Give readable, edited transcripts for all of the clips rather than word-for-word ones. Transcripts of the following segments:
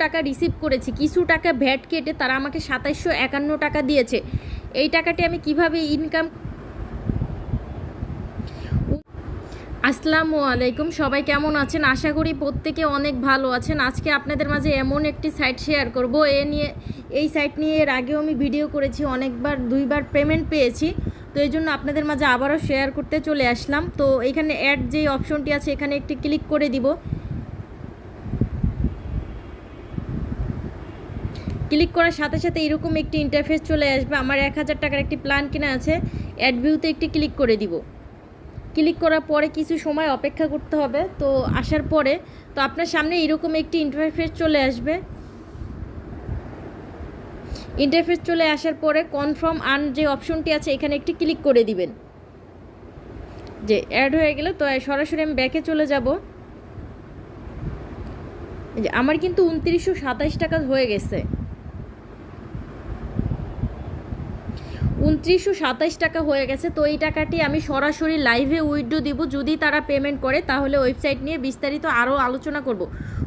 টাকা রিসিভ করেছি, কিছু টাকা ভ্যাট কেটে তারা আমাকে ২৭৫১ টাকা দিয়েছে। এই টাকাটি আমি কিভাবে ইনকাম। আসসালামু আলাইকুম, সবাই কেমন আছেন? আশা করি প্রত্যেকে অনেক ভালো আছেন। আজকে আপনাদের মাঝে এমন একটি সাইট শেয়ার করব, এই সাইট নিয়ে এর আগেও আমি ভিডিও করেছি, অনেকবার 2বার পেমেন্ট পেয়েছি। তো এই জন্য আপনাদের মাঝে আবারও শেয়ার করতে চলে আসলাম। তো এখানে অ্যাড যেই অপশনটি আছে এখানে একটি ক্লিক করে দিব। ক্লিক করার সাথে সাথে এরকম একটি ইন্টারফেস চলে আসবে। আমার 1000 টাকার একটি প্ল্যান কেনা আছে, অ্যাড ভিউতে একটি ক্লিক করে দিব। ক্লিক করার পরে কিছু সময় অপেক্ষা করতে হবে। তো আসার পরে তো আপনার সামনে এরকম একটি ইন্টারফেস চলে আসবে। ইন্টারফেস চলে আসার পরে কনফার্ম আর্ন যে অপশনটি আছে এখানে একটি ক্লিক করে দিবেন। যে অ্যাড হয়ে গেল, তো সরাসরি আমি ব্যাকে চলে যাব। যে আমার কিন্তু ২৯২৭ টাকা হয়ে গেছে, ২৯২৭ টাকা হয়ে গেছে। তো এই টাকাটি আমি সরাসরি লাইভে উইথড্র দিব। যদি তারা পেমেন্ট করে তাহলে ওয়েবসাইট নিয়ে বিস্তারিত আরও আলোচনা করব।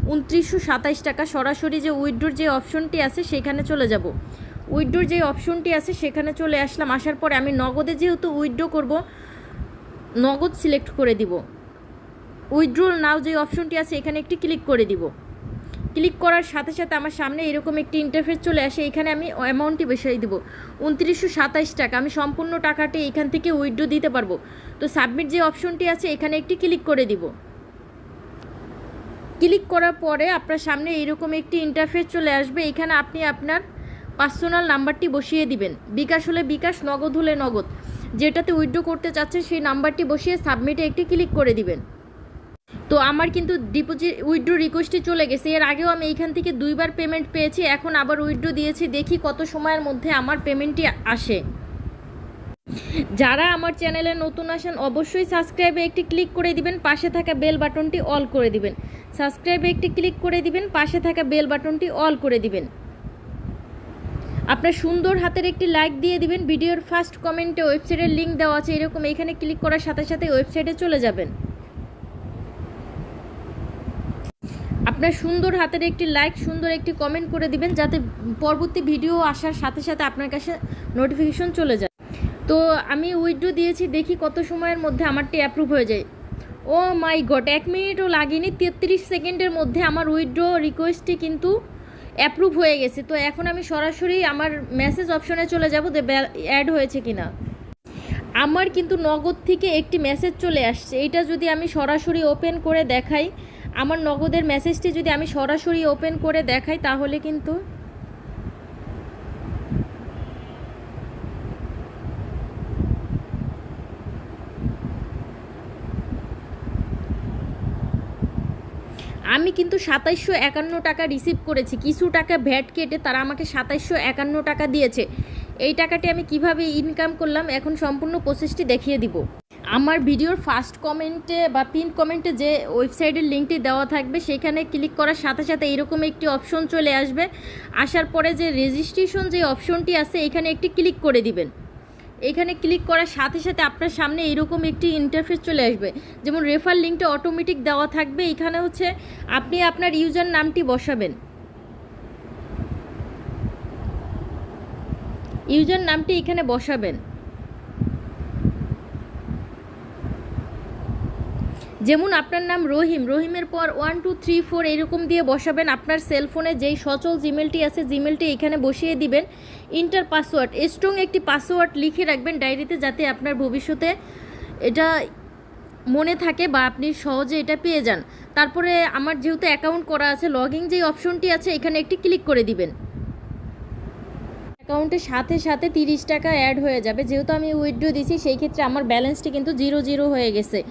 ২৯২৭ টাকা সরাসরি যে উইথড্রর যে অপশনটি আছে সেখানে চলে যাব। উইথড্রর যে অপশনটি আছে সেখানে চলে আসলাম। আসার পরে আমি নগদে যেহেতু উইথড্র করব, নগদ সিলেক্ট করে দিব। উইথড্র নাও যে অপশনটি আছে এখানে একটি ক্লিক করে দিব। ক্লিক করার সাথে সাথে আমার সামনে এরকম একটি ইন্টারফেস চলে আসে। এখানে আমি অ্যামাউন্টটি বসিয়ে দেবো ২৯২৭ টাকা। আমি সম্পূর্ণ টাকাটি এখান থেকে উইথড্র দিতে পারবো। তো সাবমিট যে অপশনটি আছে এখানে একটি ক্লিক করে দিব। ক্লিক করার পরে আপনার সামনে এরকম একটি ইন্টারফেস চলে আসবে। এখানে আপনি আপনার পার্সোনাল নাম্বারটি বসিয়ে দিবেন। বিকাশ হলে বিকাশ, নগদ হলে নগদ, যেটাতে উইথড্র করতে চাচ্ছেন সেই নাম্বারটি বসিয়ে সাবমিটে একটি ক্লিক করে দিবেন। তো আমার কিন্তু ডিপোজিট উইথড্র রিকোয়েস্টে চলে গেছে। এর আগেও আমি এইখান থেকে 2বার পেমেন্ট পেয়েছি, এখন আবার উইথড্র দিয়েছি। দেখি কত সময়ের মধ্যে আমার পেমেন্টটি আসে। যারা আমার চ্যানেলে নতুন আসেন অবশ্যই সাবস্ক্রাইবে একটি ক্লিক করে দিবেন, পাশে থাকা বেল বাটনটি অল করে দিবেন। সাবস্ক্রাইবে একটি ক্লিক করে দিবেন, পাশে থাকা বেল বাটনটি অল করে দিবেন। আপনার সুন্দর হাতের একটি লাইক দিয়ে দিবেন। ভিডিওর ফার্স্ট কমেন্টে ওয়েবসাইটের লিঙ্ক দেওয়া আছে, এরকম এখানে ক্লিক করার সাথে সাথে ওয়েবসাইটে চলে যাবেন। আপনার সুন্দর হাতের একটি লাইক, সুন্দর একটি কমেন্ট করে দিবেন, যাতে পরবর্তী ভিডিও আসার সাথে সাথে আপনার কাছে নোটিফিকেশন চলে যায়। তো আমি উইথড্র দিয়েছি, দেখি কত সময়ের মধ্যে আমারটি অ্যাপ্রুভ হয়ে যায়। ও মাই গড, 1 মিনিটও লাগেনি, 33 সেকেন্ডের মধ্যে আমার উইথড্র রিকোয়েস্টটি কিন্তু অ্যাপ্রুভ হয়ে গেছে। তো এখন আমি সরাসরি আমার মেসেজ অপশনে চলে যাব যে অ্যাড হয়েছে কিনা। আমার কিন্তু নগদ থেকে একটি মেসেজ চলে আসছে। এটা যদি আমি সরাসরি ওপেন করে দেখাই, আমার নগদের মেসেজটি যদি আমি সরাসরি ওপেন করে দেখাই তাহলে কিন্তু আমি কিন্তু ২৭৫১ টাকা রিসিভ করেছি, কিছু টাকা ভ্যাট কেটে তারা আমাকে ২৭৫১ টাকা দিয়েছে। এই টাকাটি আমি কিভাবে ইনকাম করলাম এখন সম্পূর্ণ প্রসেসটি দেখিয়ে দিব। আমার ভিডিওর ফার্স্ট কমেন্টে বা পিন কমেন্টে যে ওয়েবসাইটের লিঙ্কটি দেওয়া থাকবে সেখানে ক্লিক করার সাথে সাথে এরকম একটি অপশন চলে আসবে। আসার পরে যে রেজিস্ট্রেশন যে অপশনটি আছে এখানে একটি ক্লিক করে দিবেন। এখানে ক্লিক করার সাথে সাথে আপনার সামনে এরকম একটি ইন্টারফেস চলে আসবে। যেমন রেফার লিঙ্কটা অটোমেটিক দেওয়া থাকবে। এখানে হচ্ছে আপনি আপনার ইউজার নামটি বসাবেন, ইউজার নামটি এখানে বসাবেন। যেমন আপনার নাম রহিম, রহিমের পর 1 2 3 4 এরকম দিয়ে বসাবেন। আপনার সেলফোনে যেই সচল জিমেলটি আছে জিমেলটি এখানে বসিয়ে দিবেন। ইন্টার পাসওয়ার্ড, স্ট্রং একটি পাসওয়ার্ড লিখে রাখবেন ডায়েরিতে, যাতে আপনার ভবিষ্যতে এটা মনে থাকে বা আপনি সহজে এটা পেয়ে যান। তারপরে আমার যেহেতু অ্যাকাউন্ট করা আছে, লগইন যেই অপশনটি আছে এখানে একটি ক্লিক করে দিবেন। অ্যাকাউন্টের সাথে সাথে 30 টাকা অ্যাড হয়ে যাবে। যেহেতু আমি উইথড্র দিছি সেই ক্ষেত্রে আমার ব্যালেন্সটি কিন্তু 0 হয়ে গেছে।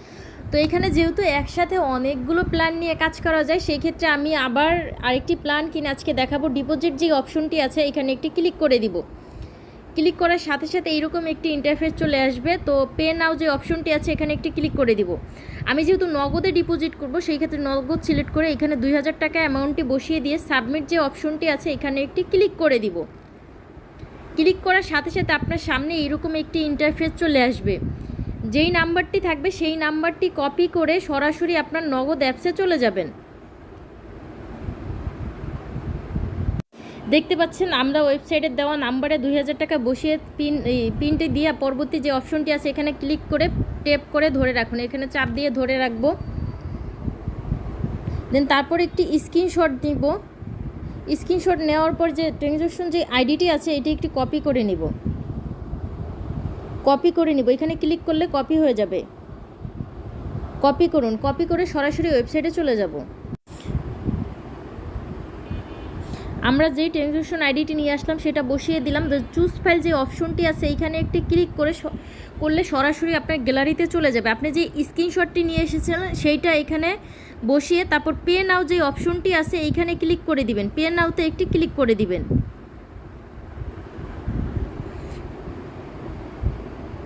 তো এখানে যেহেতু একসাথে অনেকগুলো প্ল্যান নিয়ে কাজ করা যায়, সেই ক্ষেত্রে আমি আবার আরেকটি প্ল্যান কিনে আজকে দেখাবো। ডিপোজিট যে অপশনটি আছে এখানে একটি ক্লিক করে দিব। ক্লিক করার সাথে সাথে এইরকম একটি ইন্টারফেস চলে আসবে। তো পে নাও যে অপশনটি আছে এখানে একটি ক্লিক করে দিব। আমি যেহেতু নগদে ডিপোজিট করব সেই ক্ষেত্রে নগদ সিলেক্ট করে এখানে ২০০০ টাকা অ্যামাউন্টটি বসিয়ে দিয়ে সাবমিট যে অপশনটি আছে এখানে একটি ক্লিক করে দিব। ক্লিক করার সাথে সাথে আপনার সামনে এইরকম একটি ইন্টারফেস চলে আসবে। যেই নাম্বারটি থাকবে সেই নাম্বারটি কপি করে সরাসরি আপনার নগদ অ্যাপসে চলে যাবেন। দেখতে পাচ্ছেন আমরা ওয়েবসাইটের দেওয়া নাম্বারে 2000 টাকা বসিয়ে পিনটি দিয়ে পরবর্তী যে অপশনটি আছে এখানে ক্লিক করে ট্যাপ করে ধরে রাখুন, এখানে চাপ দিয়ে ধরে রাখবো। দেন তারপর একটি স্ক্রিনশট নিব। স্ক্রিনশট নেওয়ার পর যে ট্রানজ্যাকশন যে আইডিটি আছে এটি একটি কপি করে নিব। এখানে ক্লিক করলে কপি হয়ে যাবে। কপি করুন, কপি করে সরাসরি ওয়েবসাইটে চলে যাব। আমরা যেই ট্রানজ্যাকশন আইডিটি নিয়ে আসলাম সেটা বসিয়ে দিলাম। চুজ ফাইল যে অপশনটি আছে এইখানে একটি ক্লিক করলে সরাসরি আপনার গ্যালারিতে চলে যাবে। আপনি যে স্ক্রিনশটটি নিয়ে এসেছিলেন সেইটা এখানে বসিয়ে তারপর পে নাও যে অপশনটি আছে এইখানে ক্লিক করে দিবেন। পে নাওতে একটি ক্লিক করে দিবেন।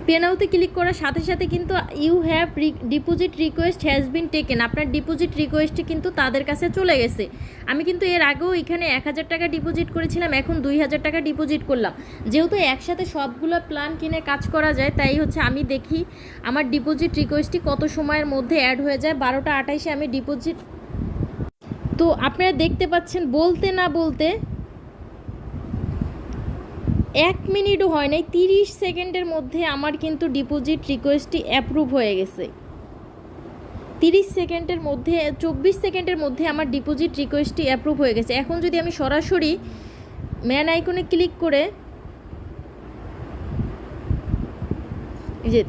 পে নাওতে ক্লিক করার সাথে সাথে কিন্তু you have deposit request has been taken, আপনার ডিপোজিট রিকোয়েস্টটি কিন্তু তাদের কাছে চলে গেছে। আমি কিন্তু এর আগেও এখানে 1000 টাকা ডিপোজিট করেছিলাম, এখন 2000 টাকা ডিপোজিট করলাম। যেহেতু একসাথে সবগুলো প্ল্যান কিনে কাজ করা যায় তাই হচ্ছে আমি দেখি আমার ডিপোজিট রিকোয়েস্টটি কত সময়ের মধ্যে অ্যাড হয়ে যায়। 12টা 28-এ আমি ডিপোজিট, তো আপনারা দেখতে পাচ্ছেন বলতে না বলতে 1 মিনিটও হয় নাই, 30 সেকেন্ডের মধ্যে আমার কিন্তু ডিপোজিট রিকোয়েস্টটি অ্যাপ্রুভ হয়ে গেছে। 30 সেকেন্ডের মধ্যে 24 সেকেন্ডের মধ্যে আমার ডিপোজিট রিকোয়েস্টটি অ্যাপ্রুভ হয়ে গেছে। এখন যদি আমি সরাসরি ম্যান আইকনে ক্লিক করে যে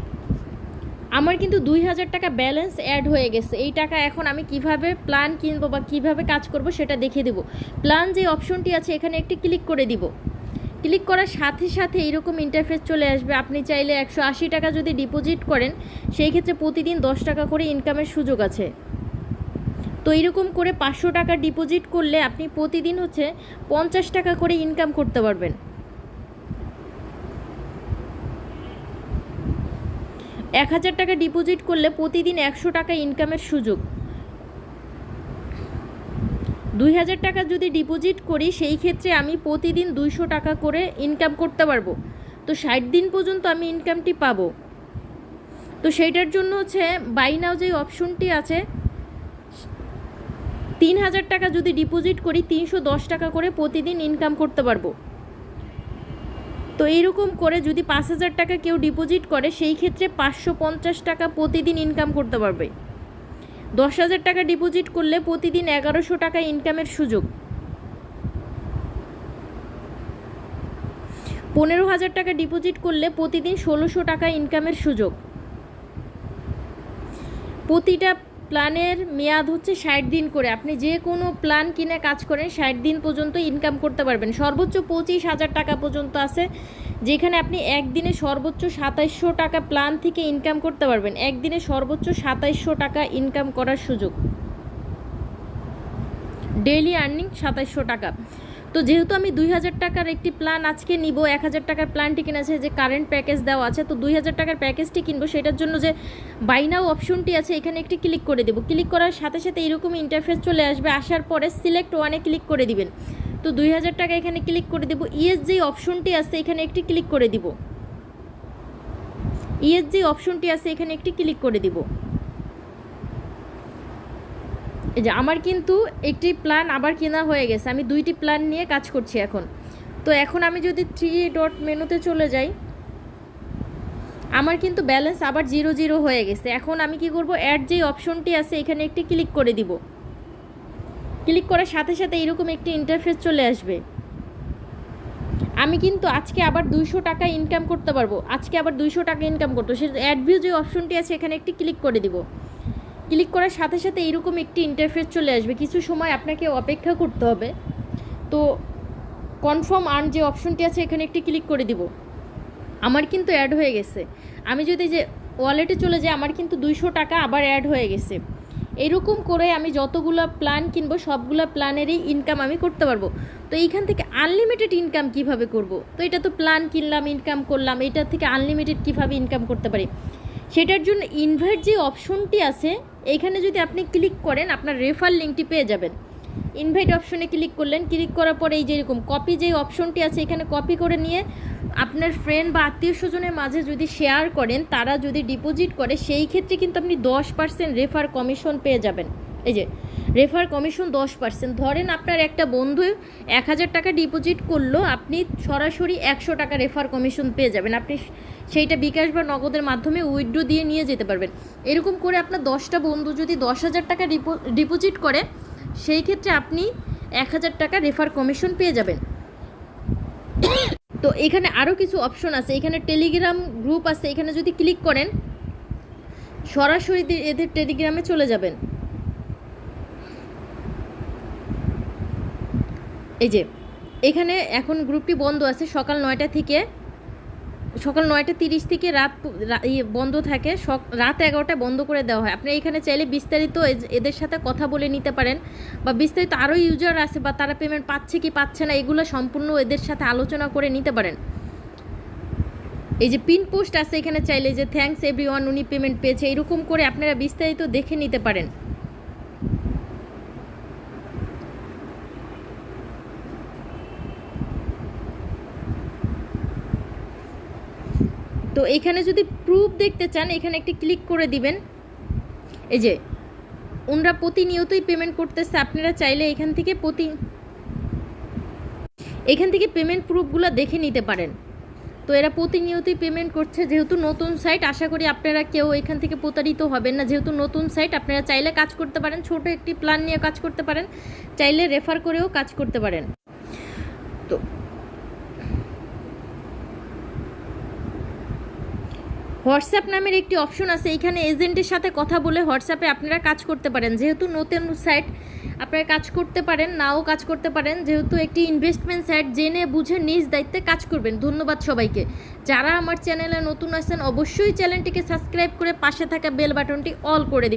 আমার কিন্তু 2000 টাকা ব্যালেন্স অ্যাড হয়ে গেছে। এই টাকা এখন আমি কিভাবে প্ল্যান কিনবো বা কিভাবে কাজ করব সেটা দেখিয়ে দেবো। প্ল্যান যে অপশনটি আছে এখানে একটি ক্লিক করে দিব। ক্লিক করার সাথে সাথে এইরকম ইন্টারফেস চলে আসবে। আপনি চাইলে 180 টাকা যদি ডিপোজিট করেন সেই ক্ষেত্রে প্রতিদিন 10 টাকা করে ইনকামের সুযোগ আছে। তো এইরকম করে 500 টাকা ডিপোজিট করলে আপনি প্রতিদিন হচ্ছে 50 টাকা করে ইনকাম করতে পারবেন। 1000 টাকা ডিপোজিট করলে প্রতিদিন 100 টাকা ইনকামের সুযোগ। 2000 টাকা যদি ডিপোজিট করি সেই ক্ষেত্রে আমি প্রতিদিন 200 টাকা করে ইনকাম করতে পারবো। তো 60 দিন পর্যন্ত আমি ইনকামটি পাবো। তো সেইটার জন্য হচ্ছে বাই নাও যে অপশনটি আছে 3000 টাকা যদি ডিপোজিট করি 310 টাকা করে প্রতিদিন ইনকাম করতে পারবো। তো এইরকম করে যদি 5000 টাকা কেউ ডিপোজিট করে সেই ক্ষেত্রে 550 টাকা প্রতিদিন ইনকাম করতে পারবে। 10,000 টাকা ডিপোজিট করলে প্রতিদিন 1100 টাকা ইনকামের সুযোগ। 15,000 টাকা ডিপোজিট করলে প্রতিদিন 1600 টাকা ইনকামের সুযোগ। প্রতিটা প্ল্যানের মেয়াদ হচ্ছে 60 দিন করে। আপনি যে কোনো প্ল্যান কিনে কাজ করেন 60 দিন পর্যন্ত ইনকাম করতে পারবেন। সর্বোচ্চ 25,000 টাকা পর্যন্ত আছে, যেখানে আপনি একদিনে সর্বোচ্চ 2700 টাকা প্ল্যান থেকে ইনকাম করতে পারবেন। একদিনে সর্বোচ্চ 2700 টাকা ইনকাম করার সুযোগ, ডেইলি আর্নিং 2700 টাকা। তো যেহেতু আমি 2000 টাকার একটি প্ল্যান আজকে নিব, 1000 টাকার প্ল্যানটি কিনেছে যে কারেন্ট প্যাকেজ দেওয়া আছে, তো 2000 টাকার প্যাকেজটি কিনবো। সেটার জন্য যে বাই নাও অপশনটি আছে এখানে একটি ক্লিক করে দেবো। ক্লিক করার সাথে সাথে এরকম ইন্টারফেস চলে আসবে। আসার পরে সিলেক্ট ওয়ানে ক্লিক করে দিবেন। তো 2000 টাকা এখানে ক্লিক করে দেবো। ইএস যে অপশনটি আছে এখানে একটি ক্লিক করে দিব। ইএস যে অপশনটি আছে এখানে একটি ক্লিক করে দিব। এই যে আমার কিন্তু একটি প্ল্যান আবার কেনা হয়ে গেছে। আমি 2টি প্ল্যান নিয়ে কাজ করছি এখন। তো এখন আমি যদি 3 ডট মেনুতে চলে যাই, আমার কিন্তু ব্যালেন্স আবার 0 হয়ে গেছে। এখন আমি কি করব, অ্যাড যে অপশনটি আছে এখানে একটি ক্লিক করে দিব। ক্লিক করার সাথে সাথে এরকম একটি ইন্টারফেস চলে আসবে। আমি কিন্তু আজকে আবার 200 টাকা ইনকাম করতে পারবো। আজকে আবার 200 টাকা ইনকাম করতে, সে অ্যাড ভিউ যে অপশনটি আছে এখানে একটি ক্লিক করে দিব। ক্লিক করার সাথে সাথে এইরকম একটি ইন্টারফেস চলে আসবে। কিছু সময় আপনাকে অপেক্ষা করতে হবে। তো কনফার্ম আর্ন যে অপশনটি আছে এখানে একটি ক্লিক করে দিব। আমার কিন্তু অ্যাড হয়ে গেছে। আমি যদি যে ওয়ালেটে চলে যাই আমার কিন্তু 200 টাকা আবার অ্যাড হয়ে গেছে। এরকম করে আমি যতগুলো প্ল্যান কিনবো সবগুলো প্ল্যানেরই ইনকাম আমি করতে পারবো। তো এইখান থেকে আনলিমিটেড ইনকাম কিভাবে করব? তো এটা তো প্ল্যান কিনলাম, ইনকাম করলাম, এটার থেকে আনলিমিটেড কিভাবে ইনকাম করতে পারি সেটার জন্য ইনভাইট যে অপশনটি আছে এইখানে যদি আপনি ক্লিক করেন আপনার রেফার লিঙ্কটি পেয়ে যাবেন। ইনভাইট অপশনে ক্লিক করলেন, ক্লিক করার পরে এই যে এরকম কপি যে অপশনটি আছে এখানে কপি করে নিয়ে আপনার ফ্রেন্ড বা আত্মীয় স্বজনের মাঝে যদি শেয়ার করেন, তারা যদি ডিপোজিট করে সেই ক্ষেত্রে কিন্তু আপনি 10% রেফার কমিশন পেয়ে যাবেন। এই যে রেফার কমিশন 10%। ধরেন আপনার একটা বন্ধু 1000 টাকা ডিপোজিট করলো, আপনি সরাসরি 100 টাকা রেফার কমিশন পেয়ে যাবেন। আপনি সেইটা বিকাশ বা নগদের মাধ্যমে উইথড্র দিয়ে নিয়ে যেতে পারবেন। এরকম করে আপনার 10টা বন্ধু যদি 10,000 টাকা ডিপোজিট করে, সেই ক্ষেত্রে আপনি 1000 টাকা রেফার কমিশন পেয়ে যাবেন। তো এখানে আরও কিছু অপশন আছে, এখানে টেলিগ্রাম গ্রুপ আছে, এখানে যদি ক্লিক করেন সরাসরি এদের টেলিগ্রামে চলে যাবেন। এই যে এখানে এখন গ্রুপটি বন্ধ আছে সকাল 9:30 থেকে রাত বন্ধ থাকে, রাত 11টায় বন্ধ করে দেওয়া হয়। আপনি এখানে চাইলে বিস্তারিত এদের সাথে কথা বলে নিতে পারেন, বা বিস্তারিত আরও ইউজার আছে বা তারা পেমেন্ট পাচ্ছে কি পাচ্ছে না এগুলো সম্পূর্ণ এদের সাথে আলোচনা করে নিতে পারেন। এই যে পিন পোস্ট আছে, এখানে চাইলে যে থ্যাঙ্কস এভরিওয়ান, উনি পেমেন্ট পেয়েছে, এরকম করে আপনারা বিস্তারিত দেখে নিতে পারেন। তো এখানে যদি প্রুফ দেখতে চান এখানে একটি ক্লিক করে দিবেন। এই যে ওনারা প্রতিনিয়তই পেমেন্ট করতেছে, আপনারা চাইলে এখান থেকে পেমেন্ট প্রুফগুলো দেখে নিতে পারেন। তো এরা প্রতিনিয়তই পেমেন্ট করছে, যেহেতু নতুন সাইট আশা করি আপনারা কেউ এখান থেকে প্রতারিত হবেন না। যেহেতু নতুন সাইট আপনারা চাইলে কাজ করতে পারেন, ছোট একটি প্ল্যান নিয়ে কাজ করতে পারেন, চাইলে রেফার করেও কাজ করতে পারেন। তো হোয়াটসঅ্যাপ নামের একটি অপশন আছে, এখানে এজেন্টের সাথে কথা বলে হোয়াটসঅ্যাপে আপনারা কাজ করতে পারেন। যেহেতু নতুন সাইট আপনারা কাজ করতে পারেন, নাও কাজ করতে পারেন। যেহেতু একটি ইনভেস্টমেন্ট সাইট, জেনে বুঝে নিজ দায়িত্বে কাজ করবেন। ধন্যবাদ সবাইকে। যারা আমার চ্যানেলে নতুন আছেন অবশ্যই চ্যানেলটিকে সাবস্ক্রাইব করে পাশে থাকা বেল বাটনটি অল করে দিবেন।